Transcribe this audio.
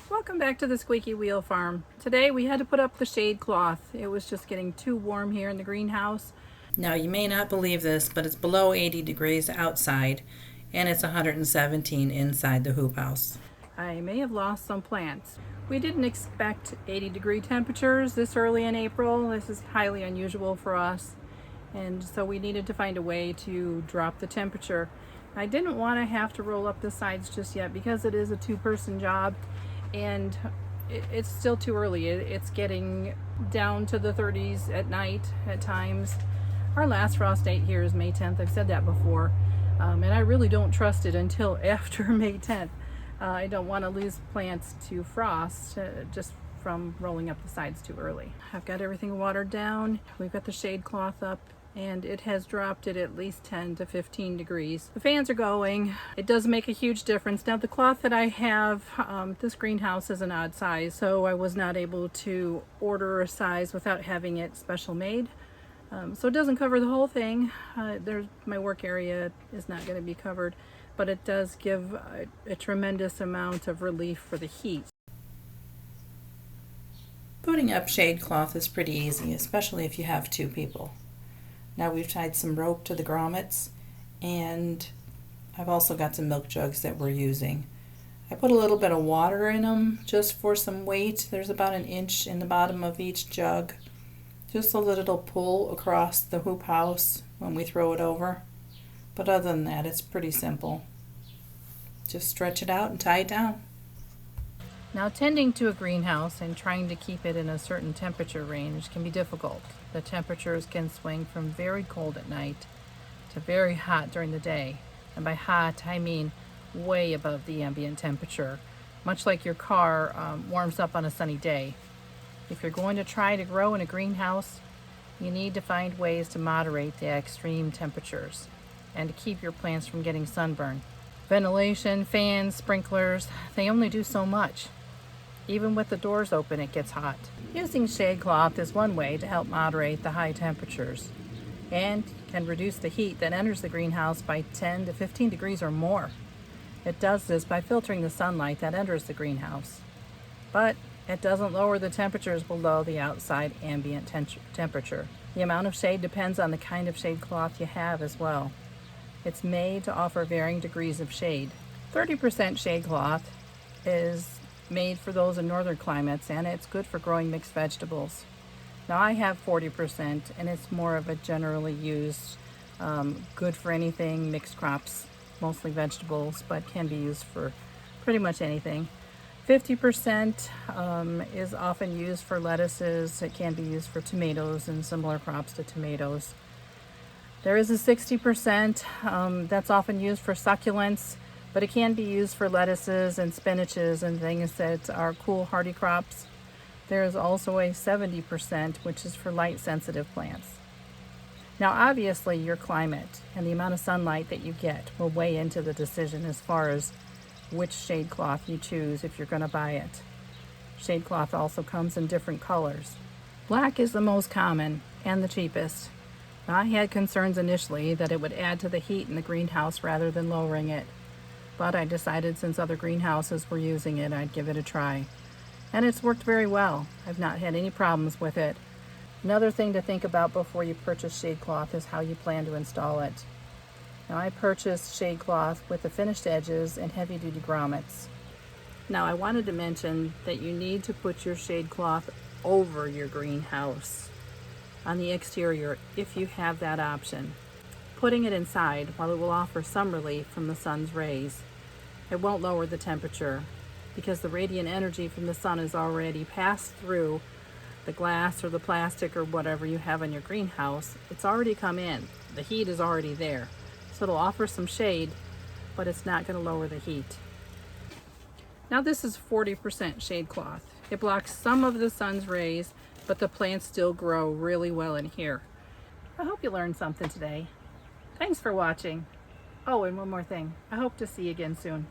Welcome back to the Squeaky Wheel Farm. Today we had to put up the shade cloth. It was just getting too warm here in the greenhouse. Now, you may not believe this, but it's below 80 degrees outside and it's 117 inside the hoop house. I may have lost some plants. We didn't expect 80-degree temperatures this early in April. This is highly unusual for us. And so we needed to find a way to drop the temperature. I didn't want to have to roll up the sides just yet because it is a two-person job and it's still too early. It's getting down to the 30s at night at times. Our last frost date here is May 10th. I've said that before. And I really don't trust it until after May 10th. I don't want to lose plants to frost just from rolling up the sides too early. I've got everything watered down. We've got the shade cloth up and it has dropped it at least 10 to 15 degrees. The fans are going. It does make a huge difference. Now the cloth that I have, this greenhouse is an odd size, so I was not able to order a size without having it special made. So it doesn't cover the whole thing. My work area is not going to be covered, but it does give a tremendous amount of relief for the heat. Putting up shade cloth is pretty easy, especially if you have two people. Now we've tied some rope to the grommets, and I've also got some milk jugs that we're using. I put a little bit of water in them just for some weight. There's about an inch in the bottom of each jug, just so that it'll pull across the hoop house when we throw it over. But other than that, it's pretty simple. Just stretch it out and tie it down. Now, tending to a greenhouse and trying to keep it in a certain temperature range can be difficult. The temperatures can swing from very cold at night to very hot during the day. And by hot, I mean way above the ambient temperature, much like your car warms up on a sunny day. If you're going to try to grow in a greenhouse, you need to find ways to moderate the extreme temperatures and to keep your plants from getting sunburn. Ventilation, fans, sprinklers, they only do so much. Even with the doors open, it gets hot. Using shade cloth is one way to help moderate the high temperatures and can reduce the heat that enters the greenhouse by 10 to 15 degrees or more. It does this by filtering the sunlight that enters the greenhouse. But it doesn't lower the temperatures below the outside ambient temperature. The amount of shade depends on the kind of shade cloth you have as well. It's made to offer varying degrees of shade. 30% shade cloth is made for those in northern climates, and it's good for growing mixed vegetables. Now I have 40%, and it's more of a generally used, good for anything, mixed crops, mostly vegetables, but can be used for pretty much anything. 50% is often used for lettuces. It can be used for tomatoes and similar crops to tomatoes. There is a 60% that's often used for succulents, but it can be used for lettuces and spinaches and things that are cool hardy crops. There is also a 70%, which is for light sensitive plants. Now obviously your climate and the amount of sunlight that you get will weigh into the decision as far as which shade cloth you choose if you're going to buy it. Shade cloth also comes in different colors. Black is the most common and the cheapest. Now, I had concerns initially that it would add to the heat in the greenhouse rather than lowering it, but I decided since other greenhouses were using it, I'd give it a try. And it's worked very well. I've not had any problems with it. Another thing to think about before you purchase shade cloth is how you plan to install it. Now, I purchased shade cloth with the finished edges and heavy-duty grommets. Now, I wanted to mention that you need to put your shade cloth over your greenhouse on the exterior if you have that option. Putting it inside, while it will offer some relief from the sun's rays, it won't lower the temperature because the radiant energy from the sun is already passed through the glass or the plastic or whatever you have in your greenhouse. It's already come in. The heat is already there. So it'll offer some shade, but it's not going to lower the heat. Now this is 40% shade cloth. It blocks some of the sun's rays, but the plants still grow really well in here. I hope you learned something today. Thanks for watching. Oh, and one more thing. I hope to see you again soon.